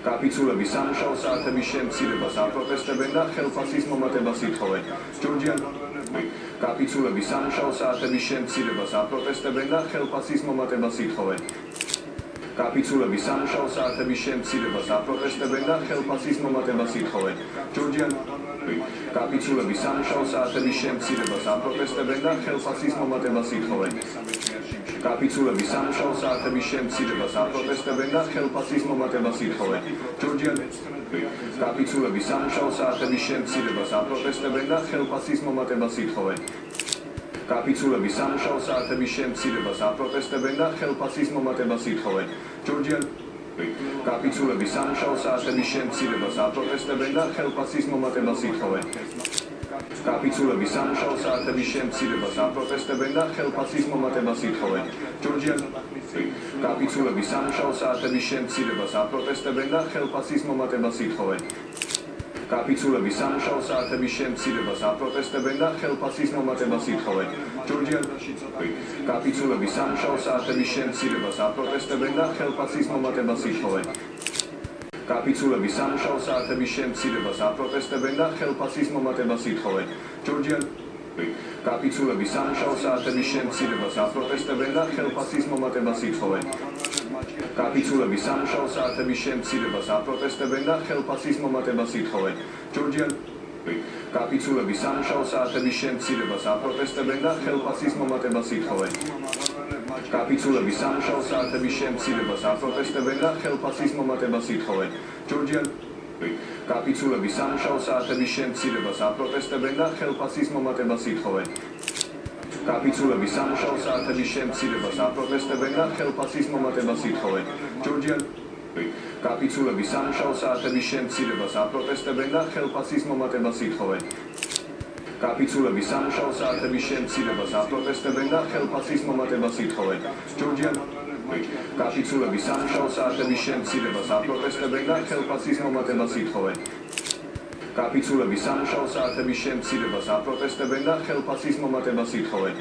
კაპიცულების სამუშაო საათების შემცირებას აპროტესტებენ და ხელფასის მომატებას ითხოვენ. კაპიცულების სამუშაო საათების შემცირებას აპროტესტებენ და ხელფასის მომატებას ითხოვენ. კაპიცულების სამუშაო საათების შემცირებას აპროტესტებენ და ხელფასის მომატებას ითხოვენ. კაპიცულების სამუშაო საათების შემცირებას აპროტესტებენ და ხელფასის მომატებას ითხოვენ. კაპიცულების სამუშაო საათების შემცირებას აპროტესტებენ და ხელფასის მომატებას ითხოვენ. კაპიცულების სამუშაო საათების შემცირებას აპროტესტებენ და ხელფასის მომატებას ითხოვენ. კაპიცულების სამუშაო საათების შემცირებას აპროტესტებენ და ხელფასის მომატებას ითხოვენ. კაპიცულების სამუშაო საათების შემცირებას აპროტესტებენ და ხელფასის მომატებას ითხოვენ. კაპიცულების სამუშაო საათების შემცირებას აპროტესტებენ და ხელფასის მომატებას ითხოვენ. კაპიცულების სამუშაო საათების შემცირებას აპროტესტებენ და ხელფასის მომატებას ითხოვენ. კაპიცულების სამუშაო საათების შემცირებას აპროტესტებენ და ხელფასის მომატებას ითხოვენ. კაპიცულების სამუშაო საათების შემცირებას აპროტესტებენ და ხელფასის მომატებას ითხოვენ. კაპიცულების სამუშაო საათების შემცირებას აპროტესტებენ და ხელფასის მომატებას ითხოვენ. კაპიცულების სამუშაო საათების შემცირებას აპროტესტებენ და ხელფასის მომატებას ითხოვენ. კაპიცულების სამუშაო საათების შემცირებას აპროტესტებენ და ხელფასის მომატებას ითხოვენ. კაპიცულების სამუშაო საათების შემცირებას აპროტესტებენ და ხელფასის მომატებას ითხოვენ. კაპიცულების სამუშაო საათების შემცირებას აპროტესტებენ და ხელფასის მომატებას ითხოვენ. კაპიცულების სამუშაო საათების შემცირებას აპროტესტებენ და ხელფასის მომატებას ითხოვენ. კაპიცულების სამუშაო საათების შემცირებას აპროტესტებენ და ხელფასის მომატებას ითხოვენ. კაპიცულების სამუშაო საათების შემცირებას აპროტესტებენ და ხელფასის მომატებას ითხოვენ. კაპიცულების სამუშაო საათების შემცირებას აპროტესტებენ და ხელფასის მომატებას ითხოვენ. კაპიცულების სამუშაო საათების შემცირებას აპროტესტებენ და ხელფასის მომატებას ითხოვენ. კაპიცულების სამუშაო საათების შემცირებას აპროტესტებენ და ხელფასის მომატებას ითხოვენ.